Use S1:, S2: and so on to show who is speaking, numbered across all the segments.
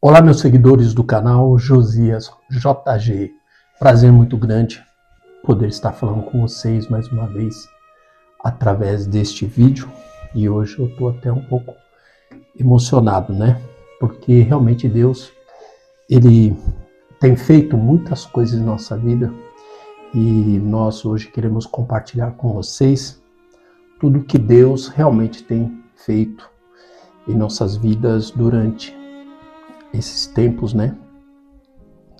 S1: Olá, meus seguidores do canal Josias JG. Prazer muito grande poder estar falando com vocês mais uma vez através deste vídeo. E hoje eu estou até um pouco emocionado, né? Porque realmente Deus, Ele tem feito muitas coisas em nossa vida e nós hoje queremos compartilhar com vocês tudo que Deus realmente tem feito em nossas vidas durante esses tempos, né,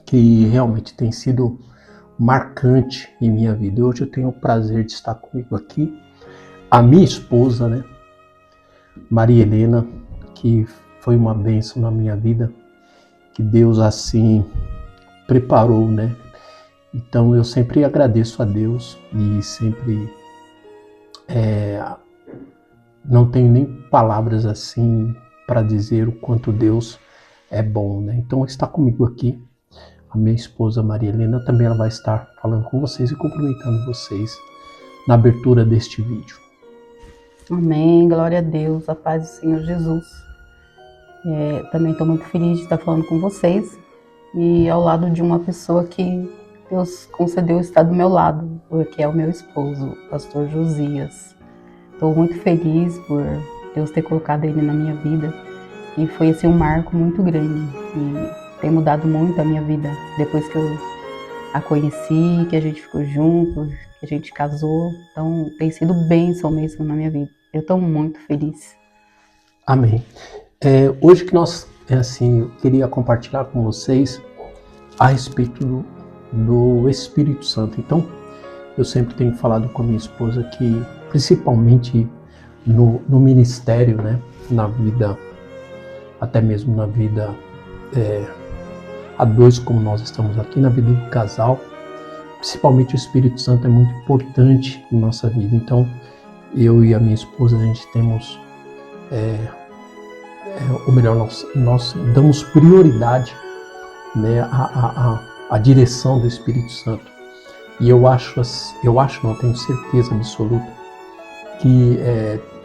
S1: que realmente tem sido marcante em minha vida. Hoje eu tenho o prazer de estar comigo aqui a minha esposa, né, Maria Helena, que foi uma bênção na minha vida, que Deus assim preparou, né. Então eu sempre agradeço a Deus e sempre não tenho nem palavras assim para dizer o quanto Deus é bom, né? Então está comigo aqui a minha esposa Maria Helena, também ela vai estar falando com vocês e cumprimentando vocês na abertura deste vídeo.
S2: Amém, glória a Deus, a paz do Senhor Jesus. Também estou muito feliz de estar falando com vocês e ao lado de uma pessoa que Deus concedeu estar do meu lado, que é o meu esposo, o pastor Josias. Estou muito feliz por Deus ter colocado ele na minha vida. E foi assim um marco muito grande e tem mudado muito a minha vida depois que eu a conheci, que a gente ficou junto, que a gente casou. Então tem sido bênção mesmo na minha vida. Eu estou muito feliz.
S1: Amém. Hoje que nós, eu queria compartilhar com vocês a respeito do Espírito Santo. Então, eu sempre tenho falado com a minha esposa que, principalmente no ministério, né, na vida, até mesmo na vida a dois, como nós estamos aqui, na vida do casal, principalmente o Espírito Santo é muito importante em nossa vida. Então, eu e a minha esposa, a gente temos, nós damos prioridade, né, à direção do Espírito Santo. E eu não, tenho certeza absoluta que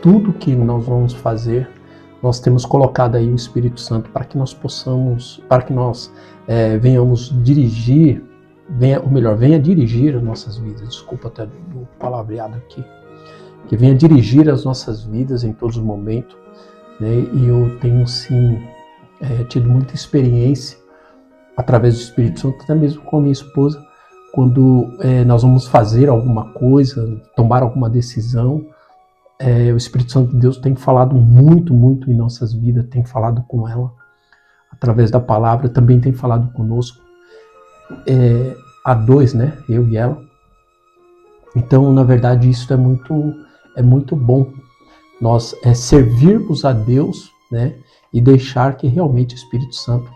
S1: tudo que nós vamos fazer, nós temos colocado aí o Espírito Santo para que nós possamos, para que nós venhamos dirigir, venha dirigir as nossas vidas, desculpa até do palavreado aqui, que venha dirigir as nossas vidas em todos os momentos, né? E eu tenho sim tido muita experiência através do Espírito Santo, até mesmo com a minha esposa, quando nós vamos fazer alguma coisa, tomar alguma decisão, o Espírito Santo de Deus tem falado muito, muito em nossas vidas, tem falado com ela através da palavra, também tem falado conosco, a dois, né, eu e ela. Então, na verdade, isso é muito bom, nós servirmos a Deus, né, e deixar que realmente o Espírito Santo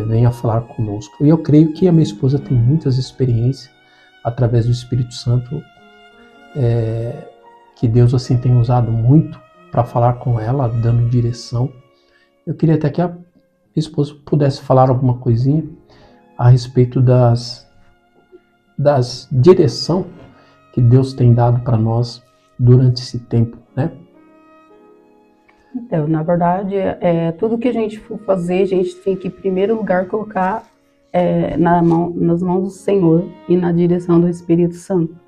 S1: venha falar conosco. E eu creio que a minha esposa tem muitas experiências através do Espírito Santo, que Deus assim tem usado muito para falar com ela, dando direção. Eu queria até que a minha esposa pudesse falar alguma coisinha a respeito das direção que Deus tem dado para nós durante esse tempo, né?
S2: Então, na verdade, tudo que a gente for fazer, a gente tem que, em primeiro lugar, colocar nas mãos do Senhor e na direção do Espírito Santo.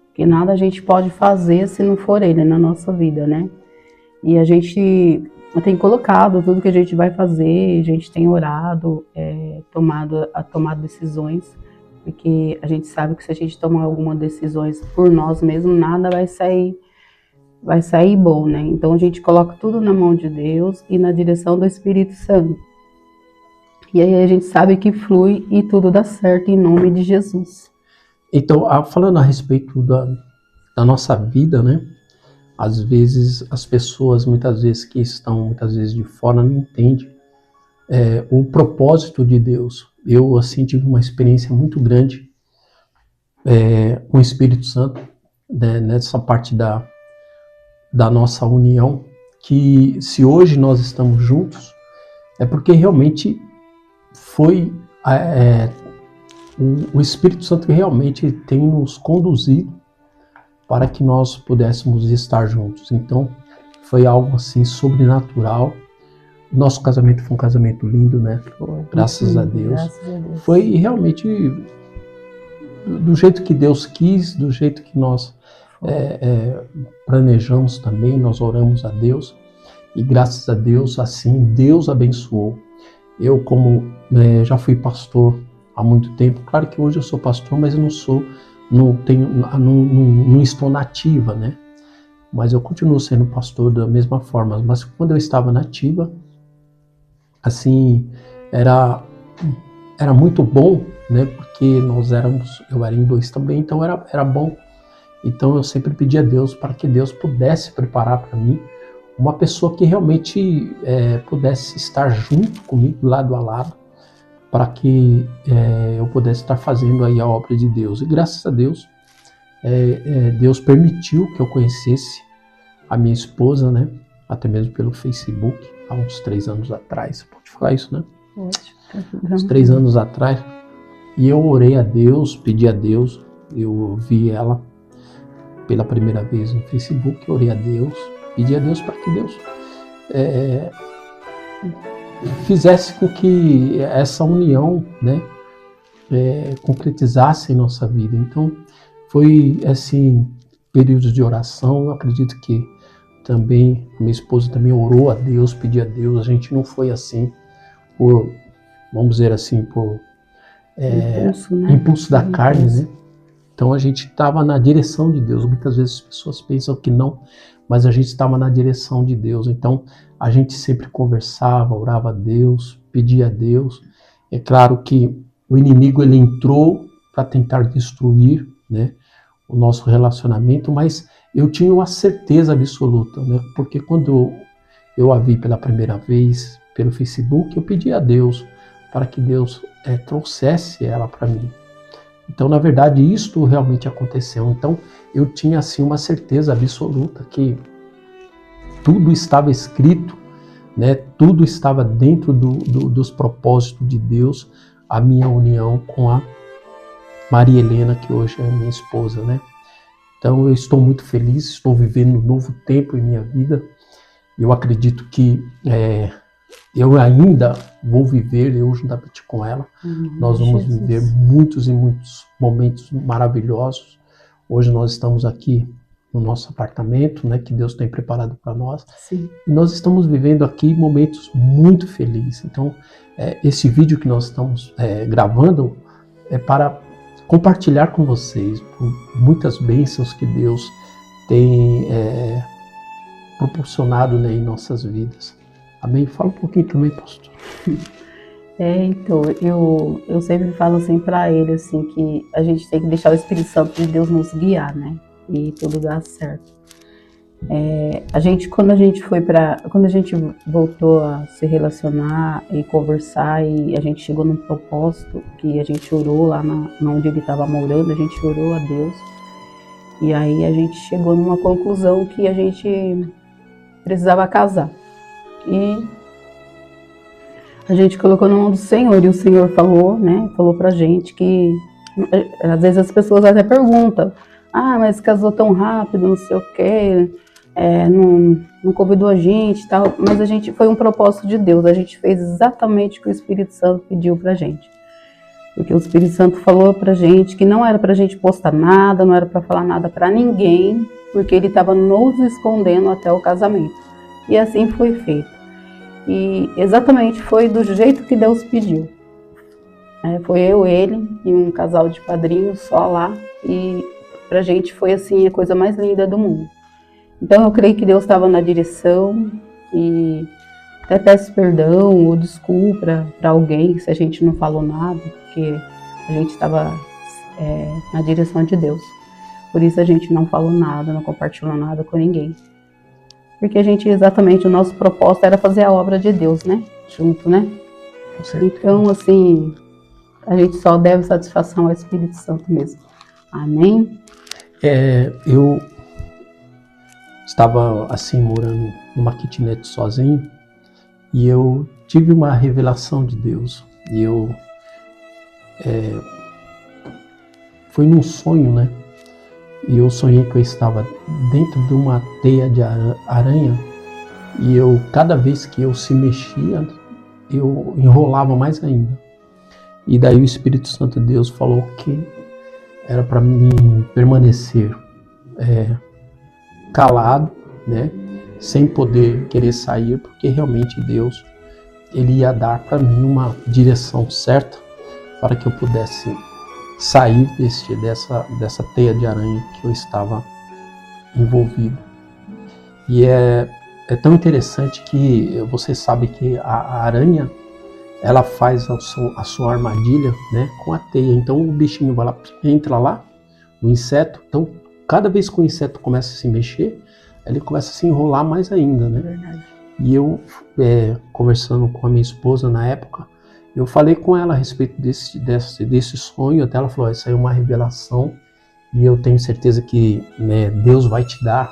S2: Porque nada a gente pode fazer se não for Ele na nossa vida, né? E a gente tem colocado tudo que a gente vai fazer, a gente tem orado, tomado decisões, porque a gente sabe que se a gente tomar algumas decisões por nós mesmos, nada vai sair bom, né? Então a gente coloca tudo na mão de Deus e na direção do Espírito Santo. E aí a gente sabe que flui e tudo dá certo em nome de Jesus.
S1: Então, falando a respeito da nossa vida, né? Às vezes as pessoas, muitas vezes que estão muitas vezes de fora, não entendem o propósito de Deus. Eu assim tive uma experiência muito grande com o Espírito Santo, né, nessa parte da nossa união, que se hoje nós estamos juntos, é porque realmente foi o Espírito Santo que realmente tem nos conduzido para que nós pudéssemos estar juntos. Então, foi algo assim sobrenatural, Nosso casamento foi um casamento lindo, né? Graças a Deus.
S2: Graças a Deus.
S1: Foi realmente do jeito que Deus quis, do jeito que nós planejamos também, nós oramos a Deus. E graças a Deus, assim, Deus abençoou. Eu, como já fui pastor há muito tempo, claro que hoje eu sou pastor, mas eu não estou na ativa, né? Mas eu continuo sendo pastor da mesma forma. Mas quando eu estava na ativa, assim, era muito bom, né? Porque eu era em 2 também, então era bom. Então eu sempre pedi a Deus para que Deus pudesse preparar para mim uma pessoa que realmente pudesse estar junto comigo, lado a lado, para que eu pudesse estar fazendo aí a obra de Deus. E graças a Deus, Deus permitiu que eu conhecesse a minha esposa, né? Até mesmo pelo Facebook, há uns 3 anos atrás. Pode falar isso, né? Uns 3 anos atrás. E eu orei a Deus, pedi a Deus, eu vi ela pela primeira vez no Facebook, orei a Deus, pedi a Deus para que Deus fizesse com que essa união, né, concretizasse em nossa vida. Então, foi assim, períodos de oração. Eu acredito que também minha esposa também orou a Deus, pediu a Deus. A gente não foi assim vamos dizer assim, por impulso da carne, né? Então a gente estava na direção de Deus. Muitas vezes as pessoas pensam que não, mas a gente estava na direção de Deus. Então a gente sempre conversava, orava a Deus, pedia a Deus. É claro que o inimigo ele entrou para tentar destruir, né, o nosso relacionamento, mas eu tinha uma certeza absoluta, né? Porque quando eu a vi pela primeira vez pelo Facebook, eu pedi a Deus para que Deus trouxesse ela para mim. Então, na verdade, isto realmente aconteceu. Então, eu tinha assim uma certeza absoluta que tudo estava escrito, né? Tudo estava dentro dos propósitos de Deus, a minha união com a Maria Helena, que hoje é minha esposa, né? Então, eu estou muito feliz, estou vivendo um novo tempo em minha vida. Eu acredito que eu ainda vou viver, eu juntamente com ela, nós vamos viver muitos e muitos momentos maravilhosos. Hoje nós estamos aqui no nosso apartamento, né, que Deus tem preparado para nós.
S2: Sim.
S1: E nós estamos vivendo aqui momentos muito felizes. Então, esse vídeo que nós estamos gravando é para compartilhar com vocês muitas bênçãos que Deus tem proporcionado, né, em nossas vidas. Amém? Fala um pouquinho também, pastor.
S2: Então, eu sempre falo assim para ele, assim, que a gente tem que deixar o Espírito Santo de Deus nos guiar, né? E tudo dá certo. Quando a gente voltou a se relacionar e conversar, e a gente chegou num propósito, que a gente orou lá onde ele estava morando, a gente orou a Deus. E aí a gente chegou numa conclusão que a gente precisava casar. E a gente colocou na mão do Senhor, e o Senhor falou, né? Falou pra gente que, às vezes as pessoas até perguntam, mas casou tão rápido, não sei o quê, não convidou a gente e tal, mas foi um propósito de Deus, a gente fez exatamente o que o Espírito Santo pediu pra gente. Porque o Espírito Santo falou pra gente que não era pra gente postar nada, não era pra falar nada pra ninguém, porque ele estava nos escondendo até o casamento. E assim foi feito. E exatamente foi do jeito que Deus pediu. Foi eu, ele e um casal de padrinhos só lá. E pra gente foi assim a coisa mais linda do mundo. Então eu creio que Deus estava na direção. E até peço perdão ou desculpa para alguém se a gente não falou nada, porque a gente estava na direção de Deus. Por isso a gente não falou nada, não compartilhou nada com ninguém. Porque exatamente, o nosso propósito era fazer a obra de Deus, né? Junto, né? Então, assim, a gente só deve satisfação ao Espírito Santo mesmo. Amém?
S1: Eu estava, assim, morando numa kitnet sozinho, e eu tive uma revelação de Deus. E foi num sonho, né? E eu sonhei que eu estava dentro de uma teia de aranha, E cada vez que eu se mexia, eu enrolava mais ainda. E daí o Espírito Santo de Deus falou que era para mim permanecer calado, né? Sem poder querer sair, porque realmente Deus, Ele ia dar para mim uma direção certa para que eu pudesse sair dessa teia de aranha que eu estava envolvido. E é tão interessante que você sabe que a aranha, ela faz a sua armadilha, né, com a teia. Então o bichinho vai lá, entra lá, o inseto. Então cada vez que o inseto começa a se mexer, ele começa a se enrolar mais ainda, né?
S2: Verdade.
S1: E eu, conversando com a minha esposa na época, eu falei com ela a respeito desse sonho. Até ela falou: isso aí é uma revelação e eu tenho certeza que, né, Deus vai te dar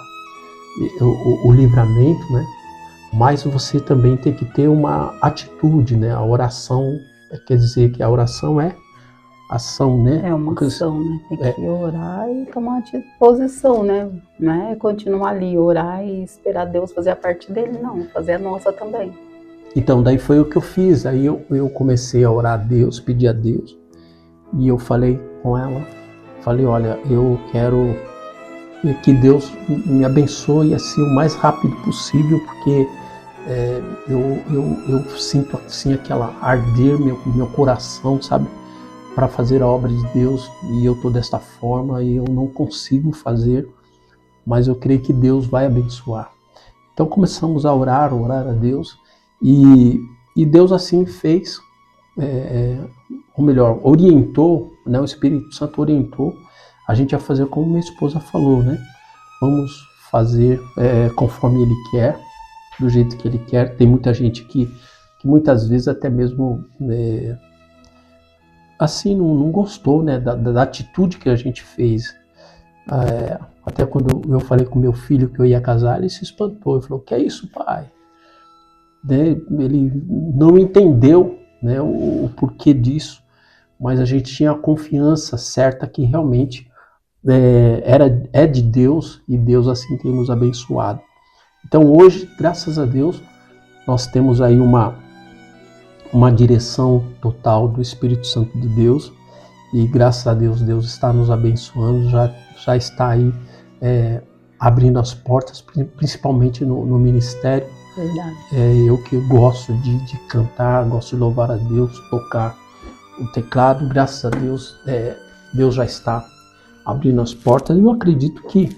S1: o livramento, né? Mas você também tem que ter uma atitude, né? A oração, quer dizer que a oração é ação, né?
S2: É uma ação, né? Tem que orar e tomar uma posição, né? Não é continuar ali, orar e esperar Deus fazer a parte dele, não. Fazer a nossa também.
S1: Então, daí foi o que eu fiz. Aí eu comecei a orar a Deus, pedir a Deus. E eu falei com ela, falei: olha, eu quero que Deus me abençoe assim o mais rápido possível, porque eu sinto assim aquela arder meu coração, sabe, para fazer a obra de Deus, e eu estou desta forma e eu não consigo fazer, mas eu creio que Deus vai abençoar. Então começamos a orar a Deus, e Deus assim fez, ou melhor, orientou, né, o Espírito Santo orientou a gente a fazer como minha esposa falou, né? Vamos fazer conforme Ele quer, do jeito que Ele quer. Tem muita gente que muitas vezes até mesmo assim não gostou, né, da atitude que a gente fez. Até quando eu falei com meu filho que eu ia casar, ele se espantou e falou: que é isso, pai? Né? Ele não entendeu, né, o porquê disso, mas a gente tinha a confiança certa que realmente é de Deus, e Deus assim tem nos abençoado. Então hoje, graças a Deus, nós temos aí uma direção total do Espírito Santo de Deus, e graças a Deus, Deus está nos abençoando, já está aí abrindo as portas, principalmente no ministério.
S2: Verdade.
S1: Eu que gosto de cantar, gosto de louvar a Deus, tocar o teclado, graças a Deus, Deus já está abrindo as portas. Eu acredito que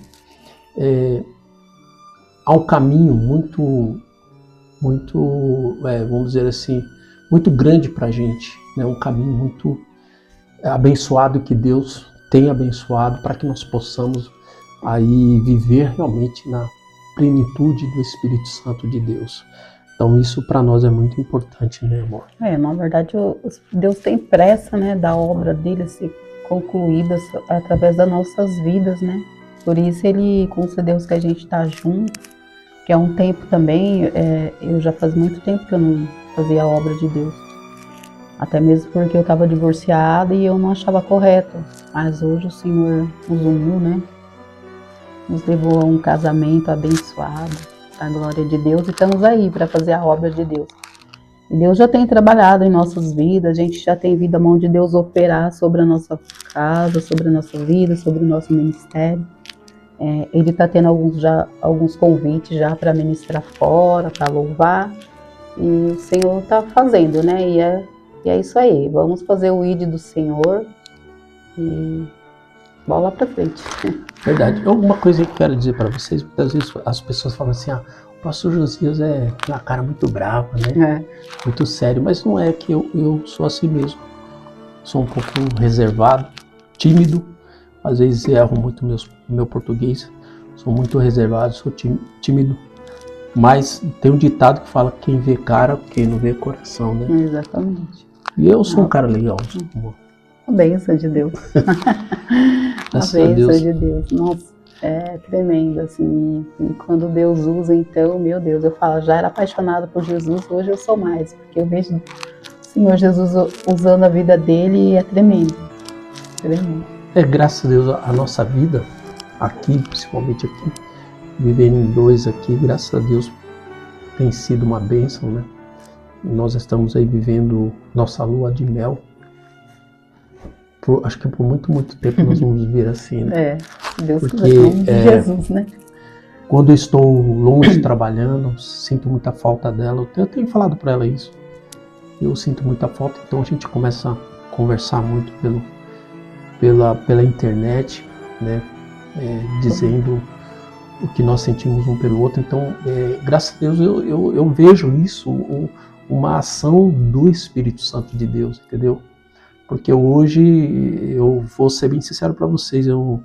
S1: há um caminho muito, vamos dizer assim, muito grande para a gente, né? Um caminho muito abençoado que Deus tem abençoado para que nós possamos aí viver realmente na plenitude do Espírito Santo de Deus. Então isso para nós é muito importante, né, amor?
S2: Na verdade, Deus tem pressa, né, da obra dele ser concluída através das nossas vidas, né? Por isso Ele concedeu que a gente está junto, que é um tempo também, eu já faz muito tempo que eu não fazia a obra de Deus. Até mesmo porque eu estava divorciada e eu não achava correto. Mas hoje o Senhor nos uniu, né? Nos levou a um casamento abençoado, a glória de Deus, e estamos aí para fazer a obra de Deus. E Deus já tem trabalhado em nossas vidas, a gente já tem visto a mão de Deus operar sobre a nossa casa, sobre a nossa vida, sobre o nosso ministério. Ele está tendo alguns convites já para ministrar fora, para louvar, e o Senhor está fazendo, né? E é isso aí, vamos fazer o ID do Senhor e bola para frente.
S1: Verdade. Uma coisa que eu quero dizer para vocês, muitas vezes as pessoas falam assim: o pastor Josias tem uma cara muito brava, né? Muito sério, mas não é que eu sou assim mesmo. Sou um pouco reservado, tímido, às vezes erro muito meu português, sou muito reservado, sou tímido, mas tem um ditado que fala: quem vê cara, quem não vê coração, né?
S2: Exatamente.
S1: E eu sou um cara legal, amor.
S2: A bênção de Deus. A bênção de Deus. Nossa, é tremendo, assim. E quando Deus usa, então, meu Deus, eu falo, já era apaixonada por Jesus, hoje eu sou mais, porque eu vejo o Senhor Jesus usando a vida dele e é tremendo. Tremendo.
S1: Graças a Deus, a nossa vida aqui, principalmente aqui, vivendo em dois aqui, graças a Deus, tem sido uma bênção, né? Nós estamos aí vivendo nossa lua de mel. Acho que por muito, muito tempo nós vamos viver assim, né?
S2: Deus quiser, Jesus, né?
S1: Quando eu estou longe trabalhando, sinto muita falta dela. Eu tenho falado para ela isso. Eu sinto muita falta, então a gente começa a conversar muito pela internet, né? Dizendo o que nós sentimos um pelo outro. Então, graças a Deus, eu vejo isso, uma ação do Espírito Santo de Deus, entendeu? Porque hoje, eu vou ser bem sincero para vocês, eu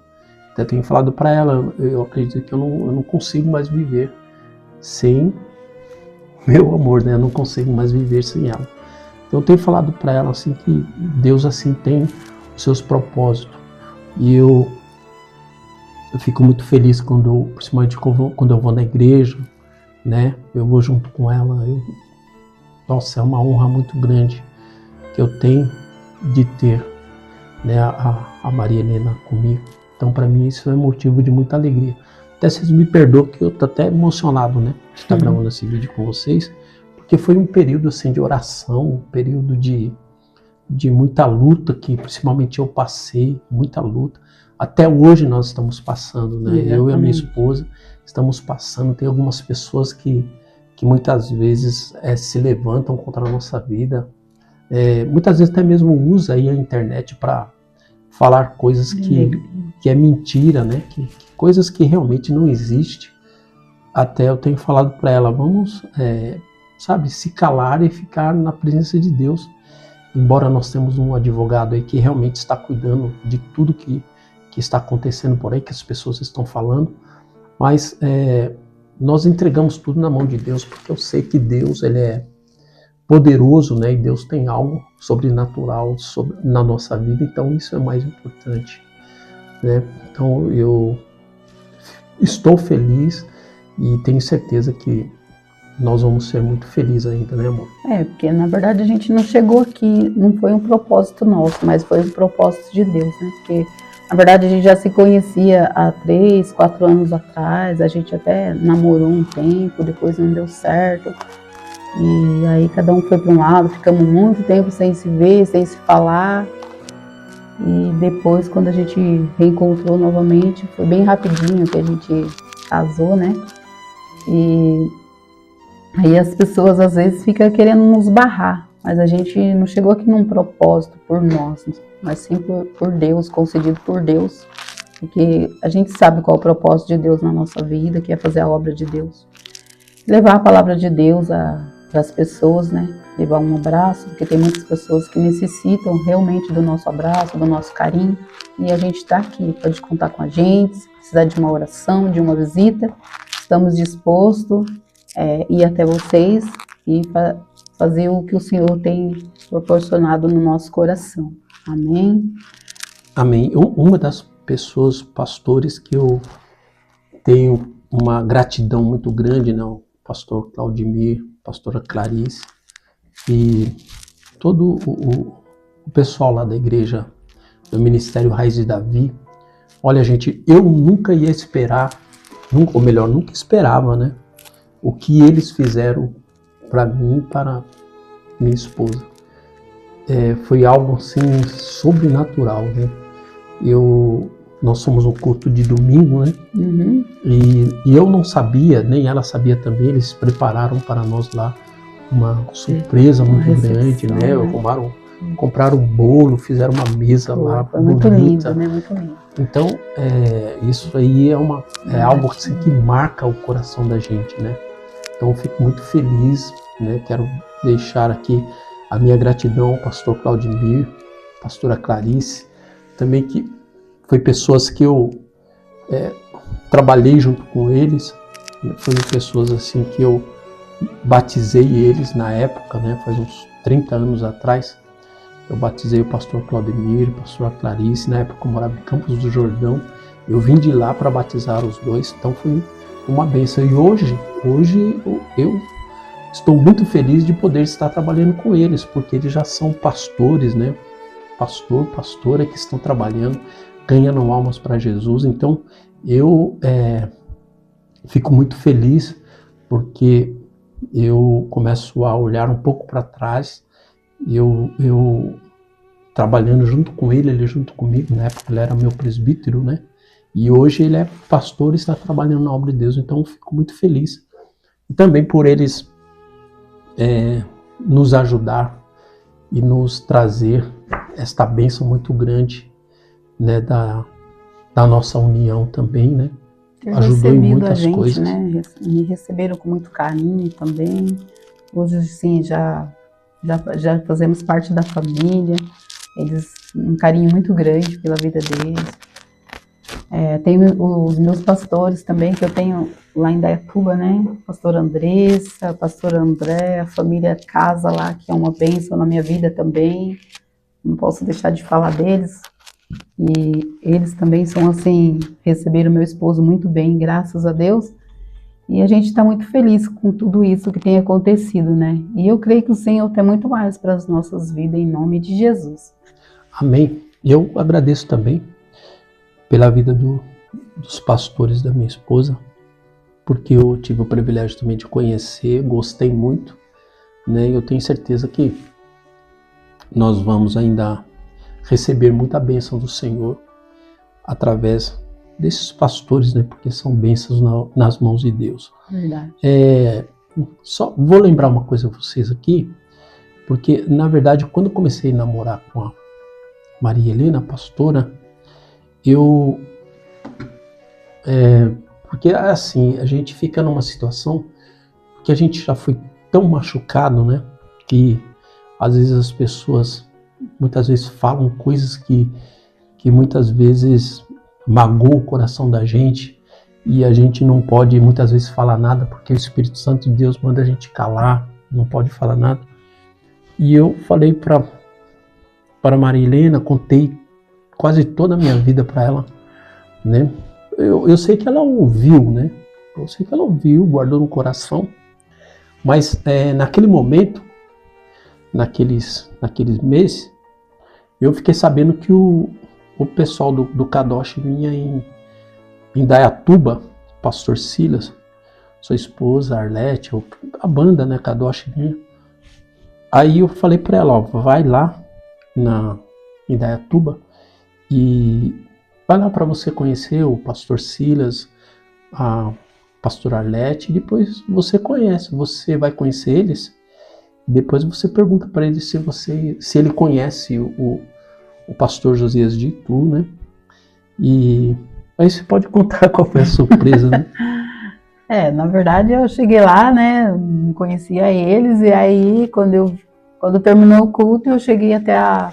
S1: até tenho falado para ela, eu acredito que eu não consigo mais viver sem meu amor, né? Eu não consigo mais viver sem ela. Então eu tenho falado para ela assim que Deus assim tem os seus propósitos. E eu fico muito feliz principalmente quando eu vou na igreja, né? Eu vou junto com ela. Nossa, é uma honra muito grande que eu tenho de ter, né, a Maria Helena comigo. Então, para mim, isso é motivo de muita alegria. Até vocês me perdoam que eu tô até emocionado, né, de estar gravando esse vídeo com vocês, porque foi um período assim de oração, um período de muita luta, que principalmente eu passei, muita luta. Até hoje nós estamos passando, né? Exatamente. Eu e a minha esposa estamos passando. Tem algumas pessoas que muitas vezes se levantam contra a nossa vida. Muitas vezes até mesmo usa aí a internet para falar coisas que é mentira, né? Coisas que realmente não existem. Até eu tenho falado para ela, vamos, se calar e ficar na presença de Deus. Embora nós temos um advogado aí que realmente está cuidando de tudo que está acontecendo por aí, que as pessoas estão falando, mas nós entregamos tudo na mão de Deus, porque eu sei que Deus, ele é poderoso, né? E Deus tem algo sobrenatural na nossa vida, então isso é mais importante, né? Então eu estou feliz e tenho certeza que nós vamos ser muito felizes ainda, né, amor?
S2: Porque na verdade a gente não chegou aqui, não foi um propósito nosso, mas foi um propósito de Deus, né? Porque na verdade a gente já se conhecia há 3, 4 anos atrás, a gente até namorou um tempo, depois não deu certo. E aí cada um foi para um lado, ficamos muito tempo sem se ver, sem se falar. E depois, quando a gente reencontrou novamente, foi bem rapidinho que a gente casou, né? E aí as pessoas às vezes ficam querendo nos barrar, mas a gente não chegou aqui num propósito por nós, mas sim por Deus, concedido por Deus. Porque a gente sabe qual é o propósito de Deus na nossa vida, que é fazer a obra de Deus. Levar a palavra de Deus para as pessoas, né? Levar um abraço, porque tem muitas pessoas que necessitam realmente do nosso abraço, do nosso carinho. E a gente está aqui, pode contar com a gente, se precisar de uma oração, de uma visita, estamos dispostos a ir até vocês e fazer o que o Senhor tem proporcionado no nosso coração. Amém?
S1: Amém. Uma das pessoas, pastores, que eu tenho uma gratidão muito grande, né? O pastor Claudimir, pastora Clarice e todo o pessoal lá da igreja do Ministério Raiz de Davi. Olha, gente, eu nunca ia esperar, ou melhor, nunca esperava, né? O que eles fizeram para mim e para minha esposa. Foi algo assim sobrenatural, né? Nós somos um culto de domingo, né?
S2: Uhum.
S1: E eu não sabia, nem ela sabia também, eles prepararam para nós lá uma surpresa muito grande, né? Compraram um bolo, fizeram uma mesa lá.
S2: Foi muito lindo, né? Muito lindo.
S1: Então, isso aí é algo assim que marca o coração da gente, né? Então eu fico muito feliz, né? Quero deixar aqui a minha gratidão ao pastor Claudimir, pastora Clarice, também que foi pessoas que eu trabalhei junto com eles, foram pessoas assim que eu batizei eles na época, né? Faz uns 30 anos atrás, eu batizei o pastor Claudemir, a pastora Clarice, na época eu morava em Campos do Jordão, eu vim de lá para batizar os dois, então foi uma bênção. E hoje eu estou muito feliz de poder estar trabalhando com eles, porque eles já são pastores, né? Pastora que estão trabalhando, ganhando almas para Jesus. Então eu fico muito feliz porque eu começo a olhar um pouco para trás, eu trabalhando junto com ele junto comigo, na época ele era meu presbítero, né? E hoje ele é pastor e está trabalhando na obra de Deus, então eu fico muito feliz. E também por eles nos ajudar e nos trazer esta bênção muito grande, né, da nossa união também, né? Ajudou em muitas coisas.
S2: Né? Me receberam com muito carinho também. Hoje, sim, já fazemos parte da família. Eles um carinho muito grande pela vida deles. Tem os meus pastores também, que eu tenho lá em Indaiatuba, né? Pastor Andressa, pastor André, a família Casa lá, que é uma bênção na minha vida também. Não posso deixar de falar deles. E eles também são assim, receberam meu esposo muito bem, graças a Deus. E a gente está muito feliz com tudo isso que tem acontecido, né? E eu creio que o Senhor tem muito mais para as nossas vidas, em nome de Jesus.
S1: Amém. Eu agradeço também pela vida dos pastores da minha esposa, porque eu tive o privilégio também de conhecer, gostei muito, né? Eu tenho certeza que nós vamos ainda receber muita bênção do Senhor através desses pastores, né? Porque são bênçãos nas mãos de Deus.
S2: Verdade.
S1: Só vou lembrar uma coisa a vocês aqui, porque na verdade quando eu comecei a namorar com a Maria Helena, a pastora, porque assim, a gente fica numa situação que a gente já foi tão machucado, né? Que às vezes as pessoas muitas vezes falam coisas que muitas vezes magoam o coração da gente e a gente não pode muitas vezes falar nada porque o Espírito Santo de Deus manda a gente calar, não pode falar nada. E eu falei para Maria Helena, contei quase toda a minha vida para ela, né? Eu sei que ela ouviu, né? Eu sei que ela ouviu, guardou no coração, mas naquele momento, naqueles meses, eu fiquei sabendo que o pessoal do Kadosh vinha em Indaiatuba, pastor Silas, sua esposa, Arlete, a banda, né, Kadosh vinha. Aí eu falei para ela, ó, vai lá em Indaiatuba e vai lá para você conhecer o pastor Silas, a pastor Arlete, e depois você conhece, você vai conhecer eles. Depois você pergunta para ele se ele conhece o pastor Josias de Itu, né? E aí você pode contar qual foi a surpresa, né?
S2: Na verdade eu cheguei lá, né? Não conhecia eles, e aí quando terminou o culto, eu cheguei até a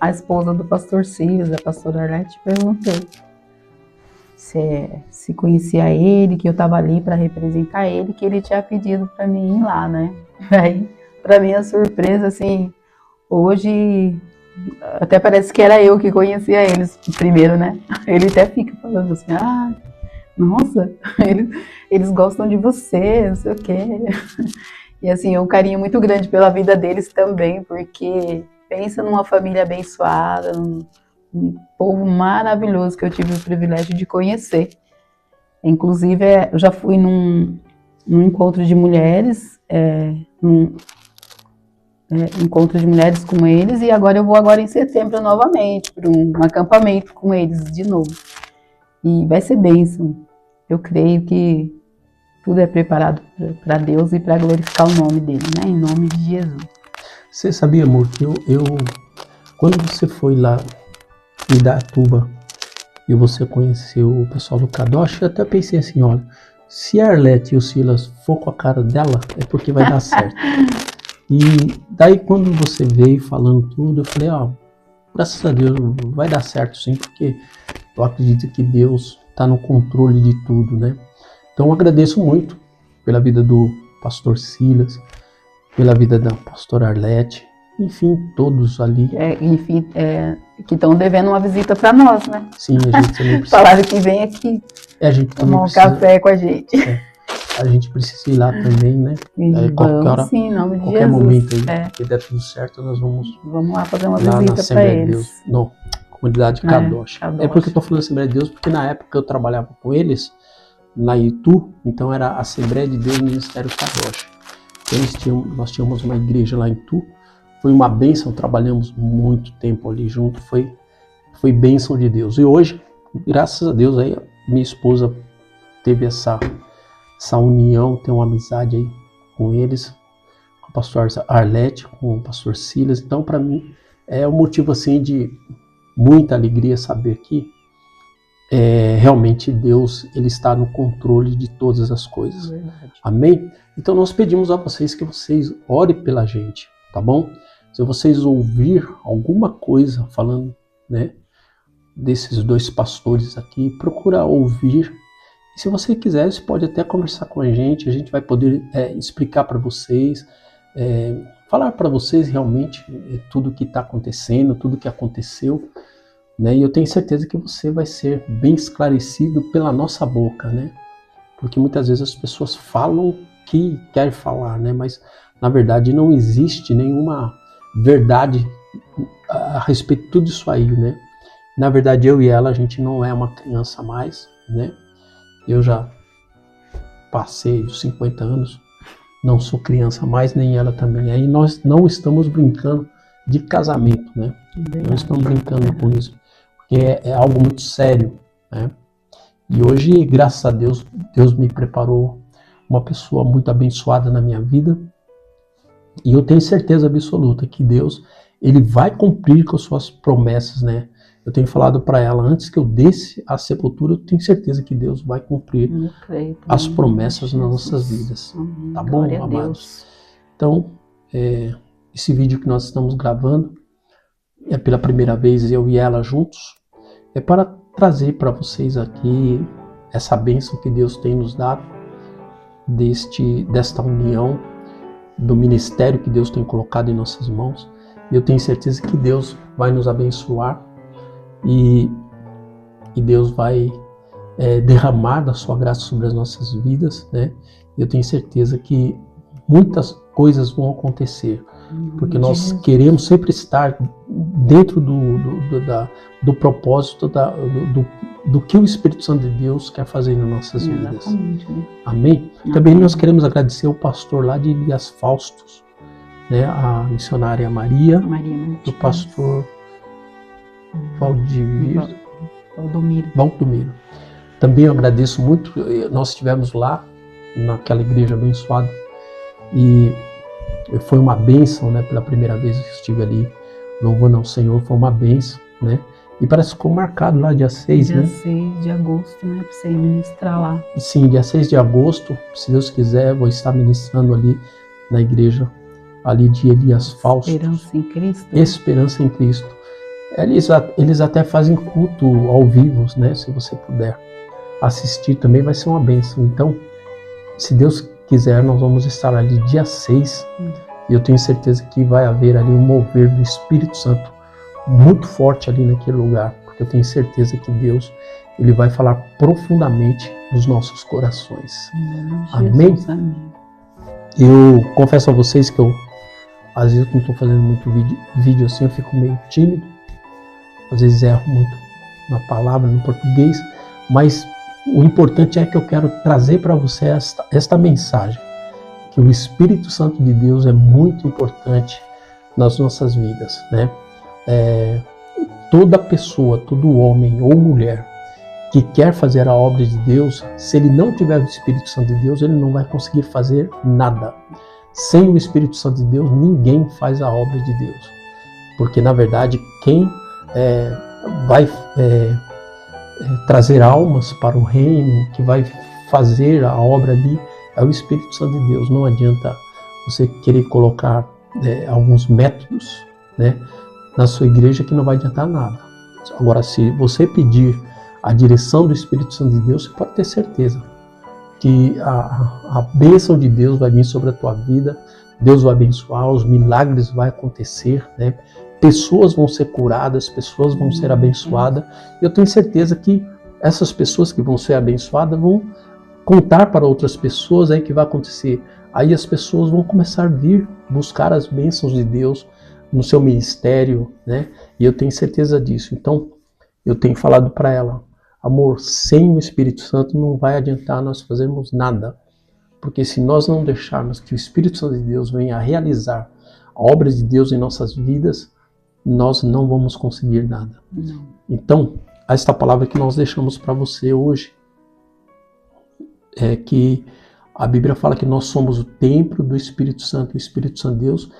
S2: esposa do pastor Silas, a pastora Arlete, e perguntei se conhecia ele, que eu estava ali para representar ele, que ele tinha pedido para mim ir lá, né? Aí, para mim, a surpresa, assim, hoje até parece que era eu que conhecia eles primeiro, né? Ele até fica falando assim, nossa, eles gostam de você, não sei o quê. E assim, um carinho muito grande pela vida deles também, porque pensa numa família abençoada, um povo maravilhoso que eu tive o privilégio de conhecer. Inclusive, eu já fui num encontro de mulheres, encontro de mulheres com eles, e agora eu vou em setembro novamente para um acampamento com eles de novo. E vai ser bênção. Eu creio que tudo é preparado para Deus e para glorificar o nome dele, né? Em nome de Jesus.
S1: Você sabia, amor, que quando você foi lá em Indaiatuba e você conheceu o pessoal do Kadosh, eu até pensei assim, olha, se a Arlete e o Silas for com a cara dela, é porque vai dar certo. E daí quando você veio falando tudo, eu falei, graças a Deus vai dar certo sim, porque eu acredito que Deus está no controle de tudo, né? Então eu agradeço muito pela vida do pastor Silas, pela vida da pastora Arlete, enfim, todos ali.
S2: Que estão devendo uma visita para nós, né?
S1: Sim, a gente também precisa.
S2: Falaram que vem aqui tomar um café com a gente.
S1: A gente precisa ir lá também, né? Qualquer hora,
S2: sim, em nome de
S1: qualquer
S2: Jesus.
S1: momento aí, que der tudo certo, nós vamos
S2: lá fazer uma
S1: lá
S2: visita
S1: na Assembleia
S2: para
S1: de
S2: eles.
S1: Deus. Não, comunidade Kadosh. É porque eu tô falando Assembleia de Deus, porque na época eu trabalhava com eles, na Itu, então era Assembleia de Deus Ministério Kadosh. Nós tínhamos uma igreja lá em Tu. Foi uma bênção, trabalhamos muito tempo ali junto, foi bênção de Deus. E hoje, graças a Deus, aí minha esposa teve essa união, tem uma amizade aí com eles, com o pastor Arlete, com o pastor Silas. Então, para mim, é um motivo assim de muita alegria saber que realmente Deus, ele está no controle de todas as coisas.
S2: Verdade.
S1: Amém? Então nós pedimos a vocês que vocês orem pela gente, tá bom? Se vocês ouvir alguma coisa falando, né, desses dois pastores aqui, procura ouvir. E se você quiser, você pode até conversar com a gente vai poder explicar para vocês, falar para vocês realmente tudo o que está acontecendo, tudo o que aconteceu. Né? E eu tenho certeza que você vai ser bem esclarecido pela nossa boca, né? Porque muitas vezes as pessoas falam que querem falar, né? Mas na verdade não existe nenhuma verdade a respeito de tudo isso aí, né? Na verdade eu e ela, a gente não é uma criança mais, né? Eu já passei dos 50 anos, não sou criança mais, nem ela também. Aí nós não estamos brincando de casamento, né? Não estamos brincando com isso. Porque é algo muito sério, né? E hoje, graças a Deus, Deus me preparou uma pessoa muito abençoada na minha vida. E eu tenho certeza absoluta que Deus, ele vai cumprir com as suas promessas, né? Eu tenho falado para ela, antes que eu desça à sepultura, eu tenho certeza que Deus vai cumprir as promessas nas nossas vidas. Tá bom, amados? Então, esse vídeo que nós estamos gravando é pela primeira vez eu e ela juntos. É para trazer para vocês aqui essa bênção que Deus tem nos dado, desta união, do ministério que Deus tem colocado em nossas mãos. E eu tenho certeza que Deus vai nos abençoar e Deus vai derramar da sua graça sobre as nossas vidas, né? Eu tenho certeza que muitas coisas vão acontecer, porque nós queremos sempre estar dentro do propósito do que o Espírito Santo de Deus quer fazer nas nossas vidas. Amém? Também nós queremos agradecer o pastor lá de Elias Faustos, né? A missionária Maria o pastor Valdomiro. Também eu agradeço muito, nós estivemos lá naquela igreja abençoada e foi uma bênção, né? Pela primeira vez que estive ali louvando ao Senhor, foi uma bênção, né? E parece que ficou marcado lá dia 6, né?
S2: Dia 6 de agosto, né? Para você ministrar lá.
S1: Sim, dia 6 de agosto, se Deus quiser, vou estar ministrando ali na igreja ali de Elias Faustos.
S2: Esperança em Cristo.
S1: Esperança em Cristo. Eles até fazem culto ao vivo, né? Se você puder assistir também vai ser uma bênção. Então, se Deus quiser, nós vamos estar ali dia 6 e eu tenho certeza que vai haver ali um mover do Espírito Santo muito forte ali naquele lugar, porque eu tenho certeza que Deus, ele vai falar profundamente nos nossos corações. Amém? Eu confesso a vocês que eu, às vezes, quando estou fazendo muito vídeo assim, eu fico meio tímido, às vezes erro muito na palavra, no português, mas o importante é que eu quero trazer para você esta mensagem, que o Espírito Santo de Deus é muito importante nas nossas vidas, né? Toda pessoa, todo homem ou mulher que quer fazer a obra de Deus, se ele não tiver o Espírito Santo de Deus, ele não vai conseguir fazer nada. Sem o Espírito Santo de Deus, ninguém faz a obra de Deus, porque na verdade quem vai trazer almas para o reino, que vai fazer a obra ali, é o Espírito Santo de Deus. Não adianta você querer colocar alguns métodos, né, na sua igreja, que não vai adiantar nada. Agora, se você pedir a direção do Espírito Santo de Deus, você pode ter certeza que a bênção de Deus vai vir sobre a tua vida, Deus vai abençoar, os milagres vão acontecer, né? Pessoas vão ser curadas, pessoas vão ser abençoadas. Eu tenho certeza que essas pessoas que vão ser abençoadas vão contar para outras pessoas aí que vai acontecer. Aí as pessoas vão começar a vir buscar as bênçãos de Deus no seu ministério, né? E eu tenho certeza disso. Então, eu tenho falado para ela, amor, sem o Espírito Santo não vai adiantar nós fazermos nada. Porque se nós não deixarmos que o Espírito Santo de Deus venha a realizar a obra de Deus em nossas vidas, nós não vamos conseguir nada.
S2: Não.
S1: Então, esta palavra que nós deixamos para você hoje é que a Bíblia fala que nós somos o templo do Espírito Santo. O Espírito Santo de Deus,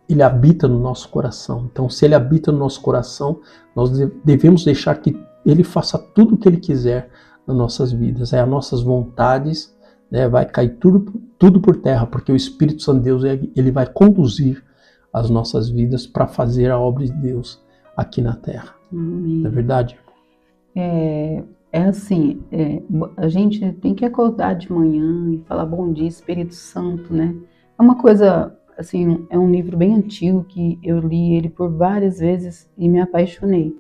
S1: ele habita no nosso coração. Então, se ele habita no nosso coração, nós devemos deixar que ele faça tudo o que ele quiser nas nossas vidas. As nossas vontades, né, vai cair tudo por terra, porque o Espírito Santo de Deus, ele vai conduzir as nossas vidas para fazer a obra de Deus aqui na terra. Não é verdade?
S2: Assim, a gente tem que acordar de manhã e falar bom dia, Espírito Santo, né? É uma coisa, assim, é um livro bem antigo que eu li ele por várias vezes e me apaixonei.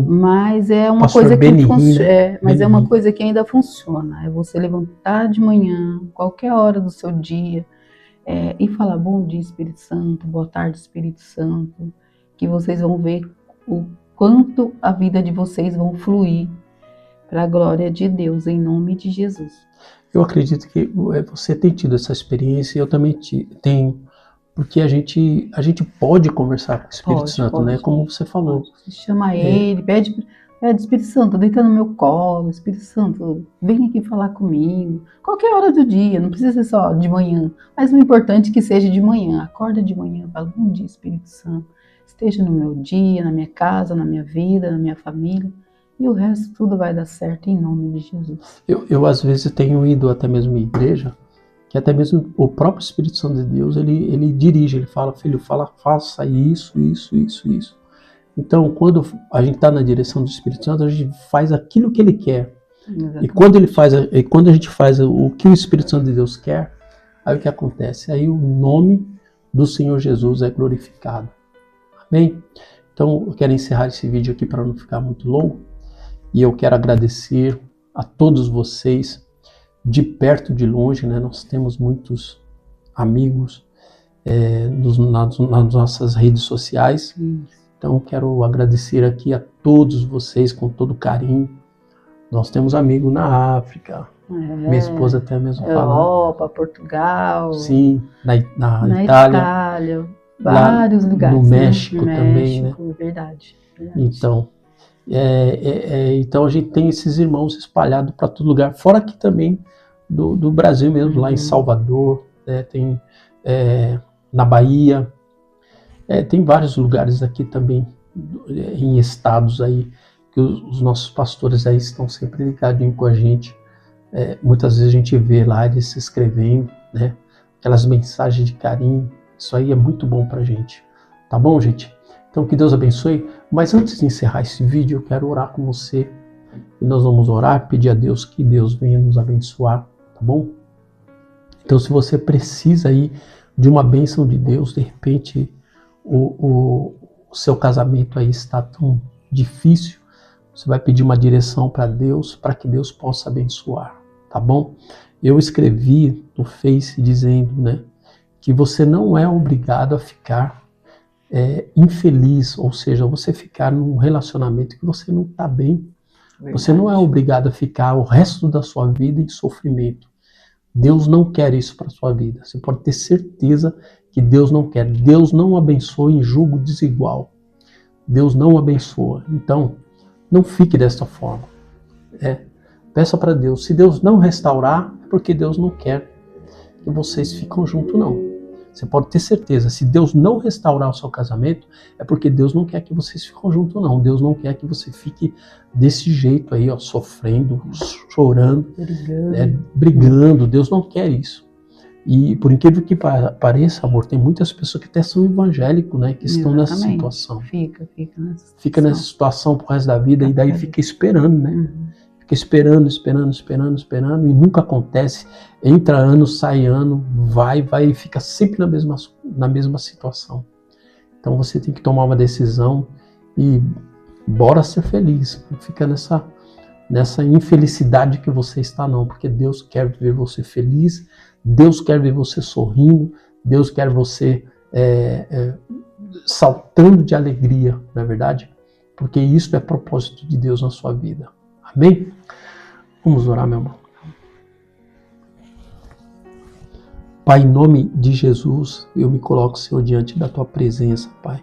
S2: Mas é uma coisa que é uma coisa que ainda funciona. É você levantar de manhã, qualquer hora do seu dia, e falar bom dia, Espírito Santo, boa tarde, Espírito Santo, que vocês vão ver o quanto a vida de vocês vão fluir para a glória de Deus, em nome de Jesus.
S1: Eu acredito que você tem tido essa experiência, eu também tenho, porque a gente pode conversar com o Espírito Santo, né? Como você falou.
S2: Você chama ele, pede Espírito Santo, deita no meu colo, Espírito Santo, vem aqui falar comigo. Qualquer hora do dia, não precisa ser só de manhã, mas o importante é que seja de manhã. Acorda de manhã, fala, bom dia, Espírito Santo. Esteja no meu dia, na minha casa, na minha vida, na minha família. E o resto tudo vai dar certo em nome de Jesus.
S1: Eu às vezes tenho ido até mesmo em igreja, que até mesmo o próprio Espírito Santo de Deus, ele dirige, ele fala, filho, faça isso. Então, quando a gente está na direção do Espírito Santo, a gente faz aquilo que ele quer. Exatamente. E quando a gente faz o que o Espírito Santo de Deus quer, aí o que acontece? Aí o nome do Senhor Jesus é glorificado. Amém? Então, eu quero encerrar esse vídeo aqui para não ficar muito longo. E eu quero agradecer a todos vocês, de perto e de longe, né? Nós temos muitos amigos nas nossas redes sociais. Então, quero agradecer aqui a todos vocês com todo carinho. Nós temos amigos na África, minha esposa até mesmo fala.
S2: Europa, Portugal.
S1: Sim, na
S2: Itália, vários lugares.
S1: No México também, né?
S2: Verdade.
S1: Então, então a gente tem esses irmãos espalhados para todo lugar, fora aqui também do Brasil mesmo, lá em Salvador, né? Tem na Bahia, tem vários lugares aqui também, em estados aí, que os nossos pastores aí estão sempre ligadinhos com a gente. Muitas vezes a gente vê lá eles se escrevendo, né? Aquelas mensagens de carinho, isso aí é muito bom pra gente, tá bom, gente? Então, que Deus abençoe. Mas antes de encerrar esse vídeo, eu quero orar com você. E nós vamos orar, pedir a Deus que Deus venha nos abençoar, tá bom? Então, se você precisa aí de uma bênção de Deus, de repente o seu casamento aí está tão difícil, você vai pedir uma direção para Deus, para que Deus possa abençoar, tá bom? Eu escrevi no Face dizendo, né, que você não é obrigado a ficar infeliz, ou seja, você ficar num relacionamento que você não está bem. Verdade. Você não é obrigado a ficar o resto da sua vida em sofrimento. Deus não quer isso para a sua vida. Você pode ter certeza que Deus não quer. Deus não abençoa em julgo desigual. Deus não abençoa. Então, não fique desta forma. Peça para Deus. Se Deus não restaurar, é porque Deus não quer que vocês fiquem juntos, não. Você pode ter certeza, se Deus não restaurar o seu casamento, é porque Deus não quer que vocês fiquem juntos, não. Deus não quer que você fique desse jeito aí, ó, sofrendo, chorando, brigando. Deus não quer isso. E por incrível que pareça, amor, tem muitas pessoas que até são evangélicos, né, que estão nessa situação. Fica nessa situação pro resto da vida e daí fica esperando, né? Fica esperando e nunca acontece. Entra ano, sai ano, vai e fica sempre na mesma situação. Então você tem que tomar uma decisão e bora ser feliz. Não fica nessa infelicidade que você está, não, porque Deus quer ver você feliz, Deus quer ver você sorrindo, Deus quer você saltando de alegria, não é verdade? Porque isso é propósito de Deus na sua vida. Amém? Vamos orar, meu amor. Pai, em nome de Jesus, eu me coloco, Senhor, diante da Tua presença, Pai.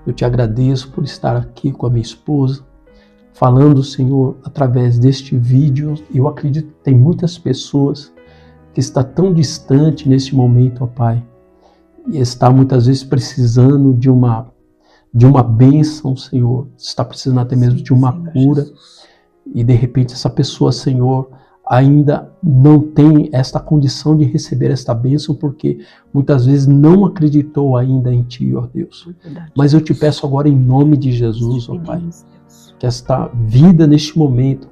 S1: Eu te agradeço por estar aqui com a minha esposa, falando, Senhor, através deste vídeo. Eu acredito que tem muitas pessoas que estão tão distante neste momento, ó Pai, e está muitas vezes precisando de uma bênção, Senhor, está precisando até mesmo de uma cura, e de repente essa pessoa, Senhor, ainda não tem esta condição de receber esta bênção, porque muitas vezes não acreditou ainda em Ti, ó Deus. Mas eu te peço agora em nome de Jesus, ó Pai, que esta vida neste momento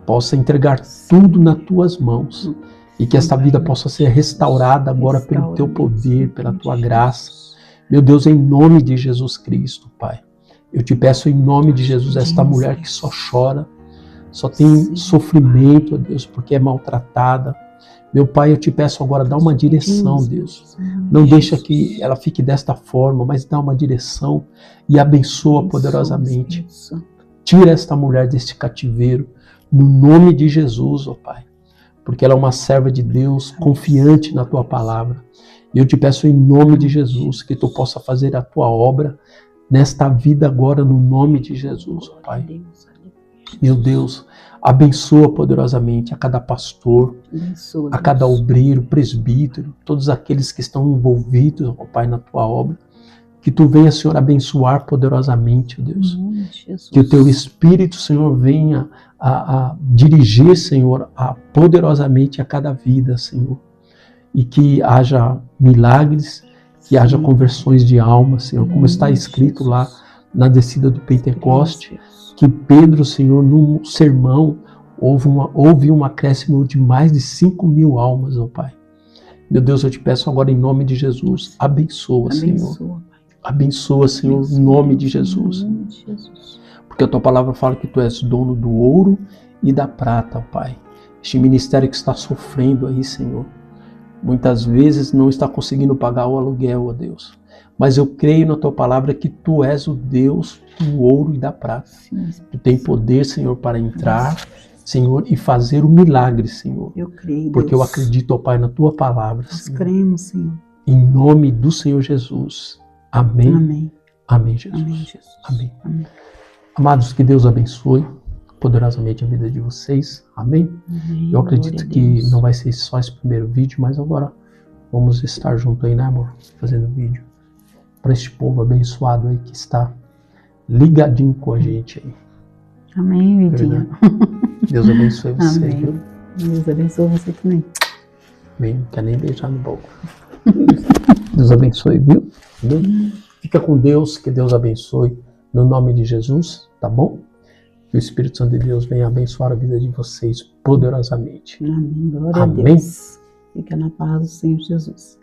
S1: possa entregar tudo nas Tuas mãos, e que esta vida possa ser restaurada agora pelo Teu poder, pela Tua graça. Meu Deus, em nome de Jesus Cristo, Pai, eu te peço em nome de Jesus, esta mulher que só chora, só tem sofrimento, ó Deus, porque é maltratada. Meu Pai, eu te peço agora, dá uma direção, Deus. Não deixa que ela fique desta forma, mas dá uma direção e abençoa poderosamente. Tira esta mulher deste cativeiro, no nome de Jesus, ó Pai, porque ela é uma serva de Deus, confiante na Tua palavra. E eu te peço em nome de Jesus, que Tu possa fazer a Tua obra nesta vida agora, no nome de Jesus, ó Pai. Meu Deus, abençoa poderosamente a cada pastor, a cada obreiro, presbítero, todos aqueles que estão envolvidos, ó Pai, na Tua obra. Que Tu venha, Senhor, abençoar poderosamente, ó Deus. Que o Teu Espírito, Senhor, venha a dirigir, Senhor, poderosamente a cada vida, Senhor. E que haja milagres, que haja conversões de alma, Senhor, como está escrito lá na descida do Pentecoste, que Pedro, Senhor, num sermão, houve um acréscimo de mais de 5.000 almas, ó Pai. Meu Deus, eu te peço agora em nome de Jesus, abençoa, Senhor. Abençoa, Senhor, em nome de Jesus. Porque a Tua palavra fala que Tu és dono do ouro e da prata, Pai. Este ministério que está sofrendo aí, Senhor, muitas vezes não está conseguindo pagar o aluguel, ó Deus. Mas eu creio na Tua palavra que Tu és o Deus do ouro e da prata. Tu tem poder, Senhor, para entrar, Senhor, e fazer o milagre, Senhor.
S2: Eu creio,
S1: porque
S2: Deus.
S1: eu acredito, ó Pai, na Tua palavra,
S2: Nós
S1: Senhor.
S2: cremos, Senhor.
S1: Em nome do Senhor Jesus. Amém.
S2: Amém.
S1: Amém, Jesus.
S2: Amém, Jesus.
S1: Amém.
S2: Amém.
S1: Amados, que Deus abençoe poderosamente a vida de vocês. Amém?
S2: Amém.
S1: Eu acredito
S2: Glória a
S1: que
S2: Deus.
S1: não vai ser só esse primeiro vídeo, mas agora vamos estar junto aí, né, amor? Fazendo vídeo para este povo abençoado aí que está ligadinho com a gente aí.
S2: Amém, Vidinha.
S1: Deus abençoe você,
S2: Amém.
S1: viu?
S2: Deus abençoe você também.
S1: Amém. Não quer nem beijar no boca. Deus abençoe, viu? Amém? Fica com Deus, que Deus abençoe no nome de Jesus, tá bom? Que o Espírito Santo de Deus venha abençoar a vida de vocês poderosamente.
S2: Amém. Glória
S1: Amém.
S2: a Deus. Fica na paz do Senhor Jesus.